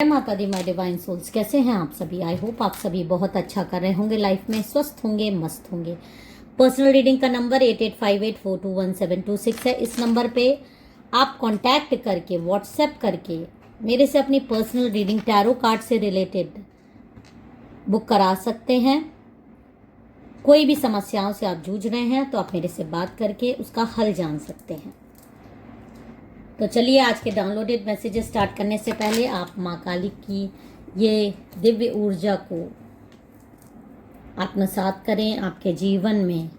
जय माता दी my divine souls. कैसे हैं आप सभी? आई होप आप सभी बहुत अच्छा कर रहे होंगे, लाइफ में स्वस्थ होंगे, मस्त होंगे। पर्सनल रीडिंग का नंबर 8858421726 है। इस नंबर पे आप कांटेक्ट करके, व्हाट्सएप करके मेरे से अपनी पर्सनल रीडिंग टैरो कार्ड से रिलेटेड बुक करा सकते हैं। कोई भी समस्याओं से आप जूझ रहे हैं तो आप मेरे से बात करके उसका हल जान सकते हैं। तो चलिए आज के डाउनलोडेड मैसेजेस स्टार्ट करने से पहले आप माँ काली की ये दिव्य ऊर्जा को आत्मसात करें। आपके जीवन में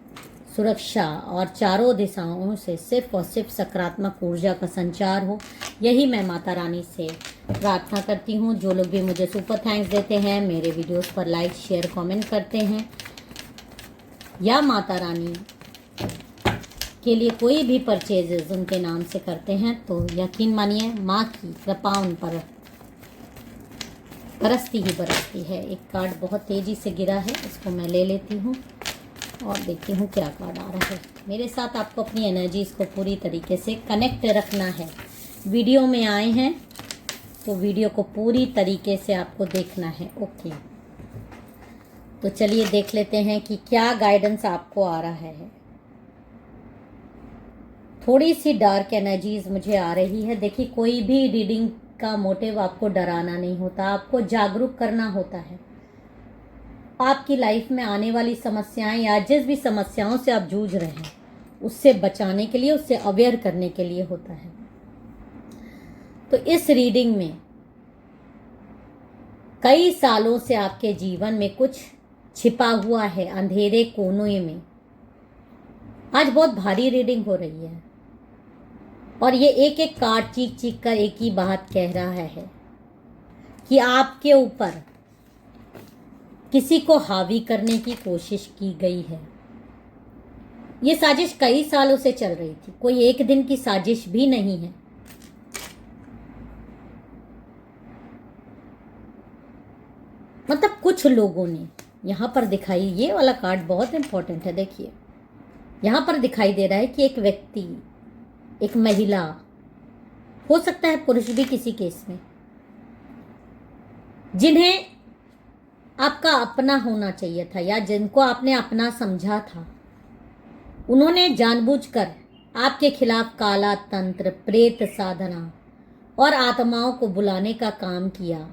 सुरक्षा और चारों दिशाओं से सिर्फ और सिर्फ सकारात्मक ऊर्जा का संचार हो, यही मैं माता रानी से प्रार्थना करती हूँ। जो लोग भी मुझे सुपर थैंक्स देते हैं, मेरे वीडियोस पर लाइक शेयर कमेंट करते हैं या माता रानी के लिए कोई भी परचेजेस उनके नाम से करते हैं, तो यकीन मानिए माँ की कृपा उन पर बरसती ही बरसती है। एक कार्ड बहुत तेज़ी से गिरा है, इसको मैं ले लेती हूँ और देखती हूँ क्या कार्ड आ रहा है। मेरे साथ आपको अपनी एनर्जीज को पूरी तरीके से कनेक्ट रखना है। वीडियो में आए हैं तो वीडियो को पूरी तरीके से आपको देखना है। ओके, तो चलिए देख लेते हैं कि क्या गाइडेंस आपको आ रहा है। थोड़ी सी डार्क एनर्जीज मुझे आ रही है। देखिए, कोई भी रीडिंग का मोटिव आपको डराना नहीं होता, आपको जागरूक करना होता है। आपकी लाइफ में आने वाली समस्याएं या जिस भी समस्याओं से आप जूझ रहे हैं उससे बचाने के लिए, उससे अवेयर करने के लिए होता है। तो इस रीडिंग में कई सालों से आपके जीवन में कुछ छिपा हुआ है अंधेरे कोनों में। आज बहुत भारी रीडिंग हो रही है और ये एक एक कार्ड चीख चीख कर एक ही बात कह रहा है कि आपके ऊपर किसी को हावी करने की कोशिश की गई है। ये साजिश कई सालों से चल रही थी, कोई एक दिन की साजिश भी नहीं है। मतलब कुछ लोगों ने यहां पर दिखाई, ये वाला कार्ड बहुत इंपॉर्टेंट है। देखिए, यहां पर दिखाई दे रहा है कि एक व्यक्ति, एक महिला, हो सकता है पुरुष भी किसी केस में, जिन्हें आपका अपना होना चाहिए था या जिनको आपने अपना समझा था, उन्होंने जानबूझकर आपके खिलाफ काला तंत्र, प्रेत साधना और आत्माओं को बुलाने का काम किया।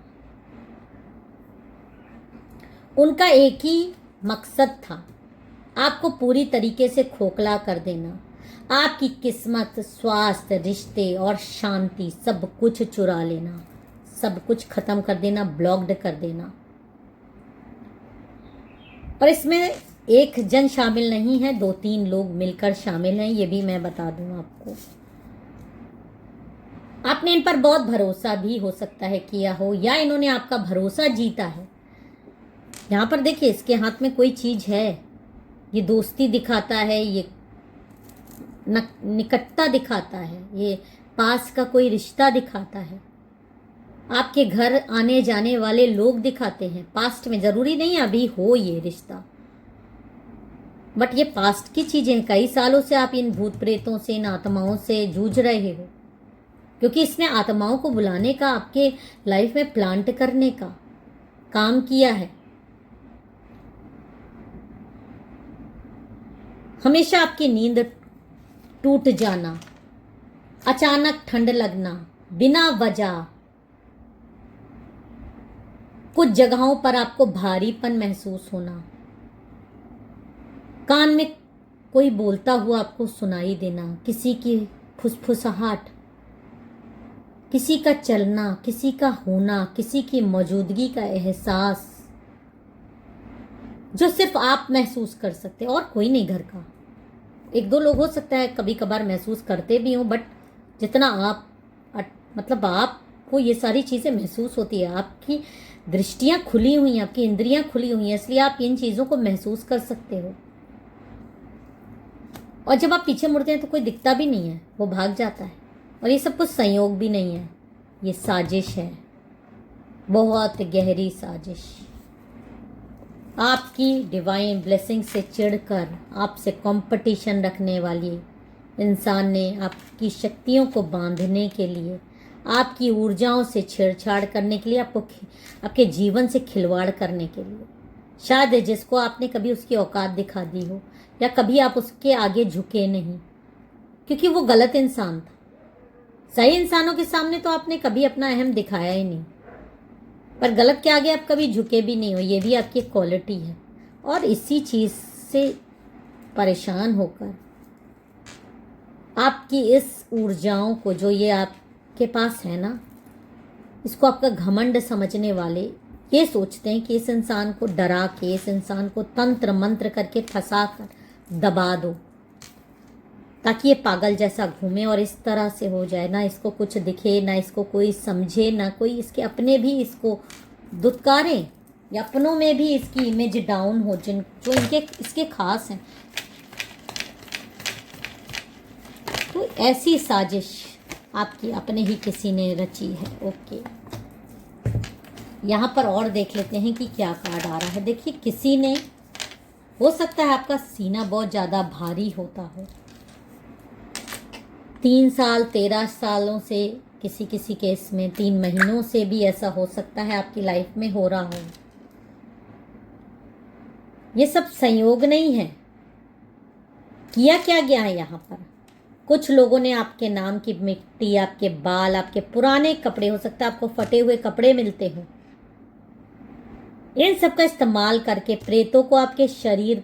उनका एक ही मकसद था, आपको पूरी तरीके से खोखला कर देना, आपकी किस्मत, स्वास्थ्य, रिश्ते और शांति सब कुछ चुरा लेना, सब कुछ खत्म कर देना, ब्लॉक्ड कर देना। और इसमें एक जन शामिल नहीं है, 2-3 लोग मिलकर शामिल हैं, ये भी मैं बता दूं आपको। आपने इन पर बहुत भरोसा भी हो सकता है किया हो, या इन्होंने आपका भरोसा जीता है। यहां पर देखिए, इसके हाथ में कोई चीज है, ये दोस्ती दिखाता है, ये निकटता दिखाता है, ये पास का कोई रिश्ता दिखाता है, आपके घर आने जाने वाले लोग दिखाते हैं। पास्ट में, जरूरी नहीं अभी हो ये रिश्ता, बट ये पास्ट की चीजें। कई सालों से आप इन भूत प्रेतों से, इन आत्माओं से जूझ रहे हो, क्योंकि इसने आत्माओं को बुलाने का, आपके लाइफ में प्लांट करने का काम किया है। हमेशा आपकी नींद टूट जाना, अचानक ठंड लगना, बिना वजह कुछ जगहों पर आपको भारीपन महसूस होना, कान में कोई बोलता हुआ आपको सुनाई देना, किसी की फुसफुसाहट, किसी का चलना, किसी का होना, किसी की मौजूदगी का एहसास जो सिर्फ आप महसूस कर सकते और कोई नहीं घर का। 1-2 लोग हो सकता है कभी कभार महसूस करते भी हों, बट जितना आप, मतलब आपको ये सारी चीज़ें महसूस होती है, आपकी दृष्टियां खुली हुई हैं, आपकी इंद्रियां खुली हुई हैं, इसलिए आप इन चीज़ों को महसूस कर सकते हो। और जब आप पीछे मुड़ते हैं तो कोई दिखता भी नहीं है, वो भाग जाता है। और ये सब कुछ संयोग भी नहीं है, ये साजिश है, बहुत गहरी साजिश। आपकी डिवाइन ब्लेसिंग से चिढ़कर आपसे कंपटीशन रखने वाली इंसान ने आपकी शक्तियों को बांधने के लिए, आपकी ऊर्जाओं से छेड़छाड़ करने के लिए, आपके जीवन से खिलवाड़ करने के लिए। शायद जिसको आपने कभी उसकी औकात दिखा दी हो, या कभी आप उसके आगे झुके नहीं, क्योंकि वो गलत इंसान था। सही इंसानों के सामने तो आपने कभी अपना अहम दिखाया ही नहीं, पर गलत के आगे आप कभी झुके भी नहीं हो। ये भी आपकी क्वालिटी है। और इसी चीज़ से परेशान होकर आपकी इस ऊर्जाओं को, जो ये आपके पास है ना, इसको आपका घमंड समझने वाले ये सोचते हैं कि इस इंसान को डरा के, इस इंसान को तंत्र मंत्र करके फंसा कर दबा दो, ताकि ये पागल जैसा घूमे और इस तरह से हो जाए, ना इसको कुछ दिखे, ना इसको कोई समझे, ना कोई इसके अपने भी इसको दुत्कारें, या अपनों में भी इसकी इमेज डाउन हो, जो इसके खास हैं। तो ऐसी साजिश आपकी अपने ही किसी ने रची है। ओके, यहाँ पर और देख लेते हैं कि क्या कार्ड आ रहा है। देखिए, किसी ने, हो सकता है आपका सीना बहुत ज़्यादा भारी होता हो, 3 साल 13 सालों से, किसी केस में 3 महीनों से भी ऐसा हो सकता है आपकी लाइफ में हो रहा हो। ये सब संयोग नहीं है। किया क्या गया है यहाँ पर, कुछ लोगों ने आपके नाम की मिट्टी, आपके बाल, आपके पुराने कपड़े, हो सकता है आपको फटे हुए कपड़े मिलते हो, इन सब का इस्तेमाल करके प्रेतों को आपके शरीर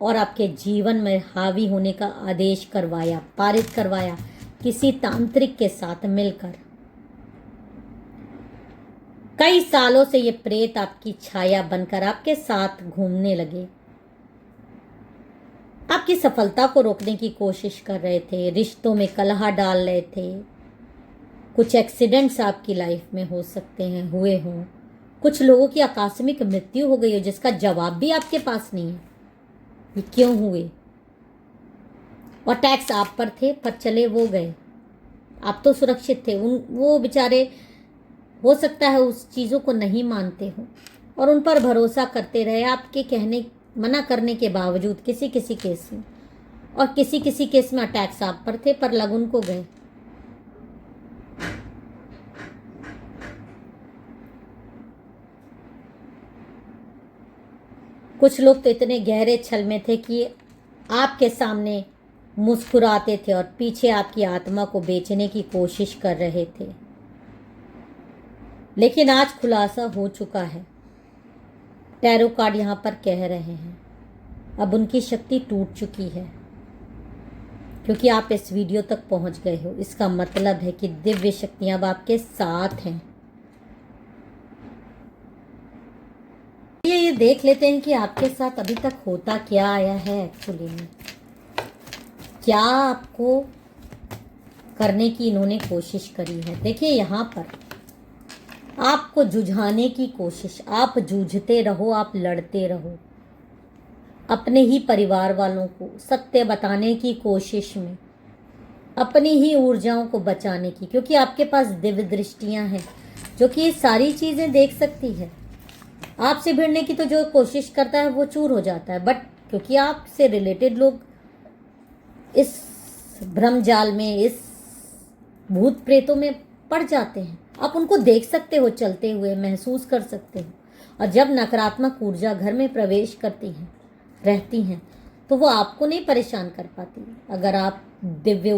और आपके जीवन में हावी होने का आदेश करवाया, पारित करवाया किसी तांत्रिक के साथ मिलकर। कई सालों से ये प्रेत आपकी छाया बनकर आपके साथ घूमने लगे, आपकी सफलता को रोकने की कोशिश कर रहे थे, रिश्तों में कलह डाल रहे थे। कुछ एक्सीडेंट्स आपकी लाइफ में हो सकते हैं, हुए हों। कुछ लोगों की आकस्मिक मृत्यु हो गई हो, जिसका जवाब भी आपके पास नहीं है, ये क्यों हुए। और टैक्स आप पर थे, पर चले वो गए, आप तो सुरक्षित थे। वो बेचारे, हो सकता है उस चीज़ों को नहीं मानते हो और उन पर भरोसा करते रहे, आपके कहने, मना करने के बावजूद किसी केस में। और किसी केस में अटैक्स आप पर थे, पर लग उनको गए। कुछ लोग तो इतने गहरे छल में थे कि आपके सामने मुस्कुराते थे और पीछे आपकी आत्मा को बेचने की कोशिश कर रहे थे। लेकिन आज खुलासा हो चुका है। टैरो कार्ड यहाँ पर कह रहे हैं अब उनकी शक्ति टूट चुकी है, क्योंकि आप इस वीडियो तक पहुंच गए हो। इसका मतलब है कि दिव्य शक्तियां अब आपके साथ हैं। ये देख लेते हैं कि आपके साथ अभी तक होता क्या आया है एक्चुअली में। क्या आपको करने की इन्होंने कोशिश करी है। देखिए, यहाँ पर आपको जुझाने की कोशिश, आप जूझते रहो, आप लड़ते रहो, अपने ही परिवार वालों को सत्य बताने की कोशिश में, अपनी ही ऊर्जाओं को बचाने की, क्योंकि आपके पास दिव्य दृष्टियां हैं जो कि ये सारी चीज़ें देख सकती है। आपसे भिड़ने की तो जो कोशिश करता है वो चूर हो जाता है, बट क्योंकि आपसे रिलेटेड लोग इस भ्रम जाल में, इस भूत प्रेतों में पड़ जाते हैं, आप उनको देख सकते हो चलते हुए, महसूस कर सकते हो। और जब नकारात्मक ऊर्जा घर में प्रवेश करती हैं, रहती हैं, तो वो आपको नहीं परेशान कर पाती। अगर आप दिव्य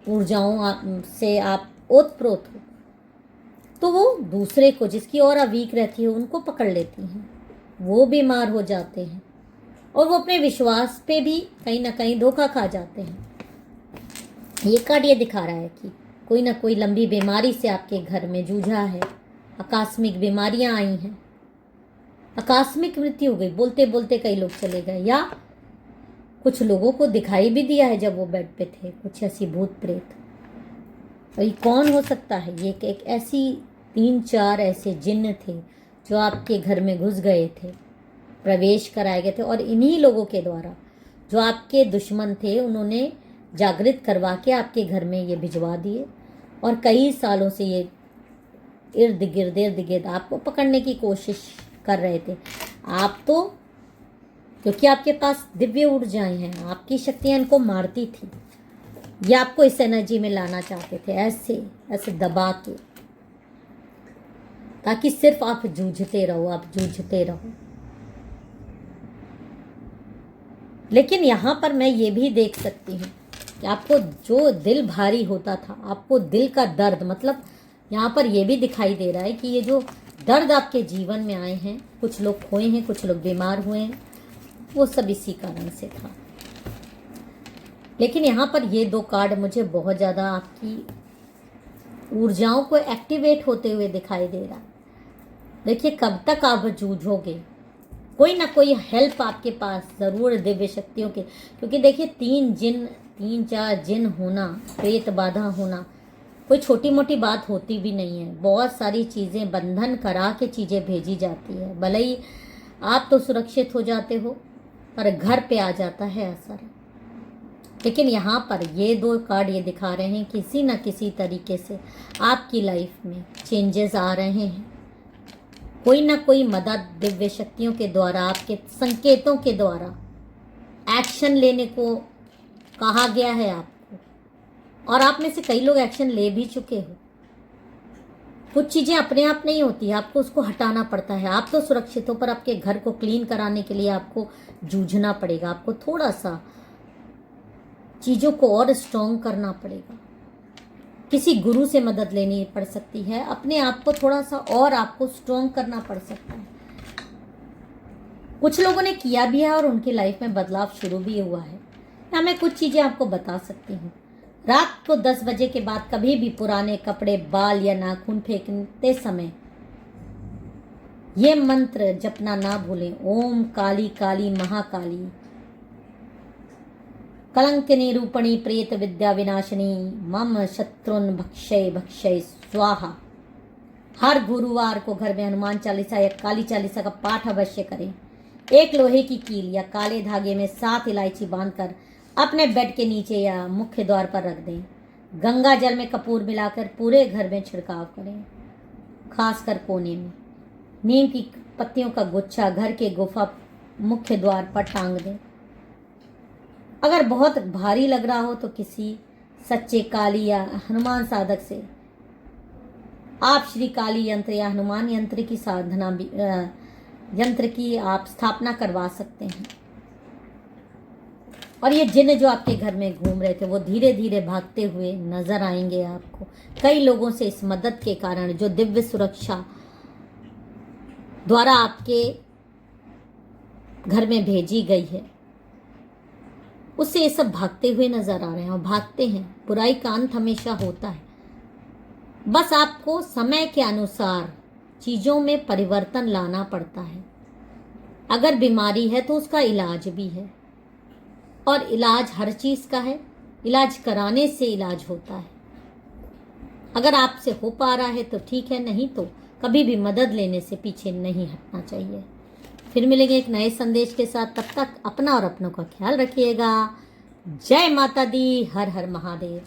ऊर्जाओं से आप ओतप्रोत हो, तो वो दूसरे को, जिसकी ऑरा वीक रहती है, उनको पकड़ लेती हैं, वो बीमार हो जाते हैं और वो अपने विश्वास पे भी कहीं ना कहीं धोखा खा जाते हैं। ये कार्ड ये दिखा रहा है कि कोई ना कोई लंबी बीमारी से आपके घर में जूझा है, आकस्मिक बीमारियां आई हैं, आकस्मिक मृत्यु हो गई, बोलते बोलते कई लोग चले गए, या कुछ लोगों को दिखाई भी दिया है जब वो बेड पे थे, कुछ ऐसी भूत प्रेत। और ये कौन हो सकता है? ये एक ऐसी 3-4 ऐसे जिन्न थे जो आपके घर में घुस गए थे, प्रवेश कराए गए थे, और इन्हीं लोगों के द्वारा, जो आपके दुश्मन थे, उन्होंने जागृत करवा के आपके घर में ये भिजवा दिए। और कई सालों से ये इर्द गिर्द आपको पकड़ने की कोशिश कर रहे थे। आप तो, क्योंकि आपके पास दिव्य ऊर्जाएं हैं, आपकी शक्तियां इनको मारती थी, ये आपको इस एनर्जी में लाना चाहते थे, ऐसे ऐसे दबा के, ताकि सिर्फ आप जूझते रहो, आप जूझते रहो। लेकिन यहां पर मैं ये भी देख सकती हूँ कि आपको जो दिल भारी होता था, आपको दिल का दर्द, मतलब यहाँ पर ये भी दिखाई दे रहा है कि ये जो दर्द आपके जीवन में आए हैं, कुछ लोग खोए हैं, कुछ लोग बीमार हुए हैं, वो सब इसी कारण से था। लेकिन यहाँ पर ये 2 कार्ड मुझे बहुत ज़्यादा आपकी ऊर्जाओं को एक्टिवेट होते हुए दिखाई दे रहा है। देखिए कब तक आप जूझोगे, कोई ना कोई हेल्प आपके पास ज़रूर दिव्य शक्तियों के, क्योंकि देखिए 3-4 जिन होना, प्रेत बाधा होना कोई छोटी मोटी बात होती भी नहीं है। बहुत सारी चीज़ें बंधन करा के चीज़ें भेजी जाती है, भले ही आप तो सुरक्षित हो जाते हो पर घर पे आ जाता है असर। लेकिन यहाँ पर ये 2 कार्ड ये दिखा रहे हैं किसी न किसी तरीके से आपकी लाइफ में चेंजेस आ रहे हैं। कोई ना कोई मदद दिव्य शक्तियों के द्वारा, आपके संकेतों के द्वारा एक्शन लेने को कहा गया है आपको, और आप में से कई लोग एक्शन ले भी चुके हो। कुछ चीज़ें अपने आप नहीं होती, आपको उसको हटाना पड़ता है। आप तो सुरक्षित हो पर आपके घर को क्लीन कराने के लिए आपको जूझना पड़ेगा, आपको थोड़ा सा चीज़ों को और स्ट्रॉन्ग करना पड़ेगा। किसी गुरु से मदद लेनी पड़ सकती है, अपने आप को थोड़ा सा और आपको स्ट्रॉन्ग करना पड़ सकता है। कुछ लोगों ने किया भी है और उनकी लाइफ में बदलाव शुरू भी हुआ है। या मैं कुछ चीज़ें आपको बता सकती हूँ। रात को 10 बजे के बाद कभी भी पुराने कपड़े, बाल या नाखून फेंकते समय ये मंत्र जपना ना भूलें। ओम काली काली महाकाली कलंक निरूपणी प्रेत विद्या विनाशिनी मम शत्रुन भक्षय भक्षय स्वाहा। हर गुरुवार को घर में हनुमान चालीसा या काली चालीसा का पाठ अवश्य करें। एक लोहे की कील या काले धागे में 7 इलायची बांधकर अपने बेड के नीचे या मुख्य द्वार पर रख दें। गंगा जल में कपूर मिलाकर पूरे घर में छिड़काव करें, खासकर कोने में। नीम की पत्तियों का गुच्छा घर के गुफा मुख्य द्वार पर टांग दें। अगर बहुत भारी लग रहा हो तो किसी सच्चे काली या हनुमान साधक से आप श्री काली यंत्र या हनुमान यंत्र की साधना भी यंत्र की आप स्थापना करवा सकते हैं। और ये जिन्न जो आपके घर में घूम रहे थे वो धीरे धीरे भागते हुए नजर आएंगे आपको। कई लोगों से इस मदद के कारण जो दिव्य सुरक्षा द्वारा आपके घर में भेजी गई है उससे ये सब भागते हुए नजर आ रहे हैं और भागते हैं। बुराई का अंत हमेशा होता है, बस आपको समय के अनुसार चीज़ों में परिवर्तन लाना पड़ता है। अगर बीमारी है तो उसका इलाज भी है, और इलाज हर चीज़ का है। इलाज कराने से इलाज होता है। अगर आपसे हो पा रहा है तो ठीक है, नहीं तो कभी भी मदद लेने से पीछे नहीं हटना चाहिए। फिर मिलेंगे एक नए संदेश के साथ, तब तक अपना और अपनों का ख्याल रखिएगा। जय माता दी, हर हर महादेव।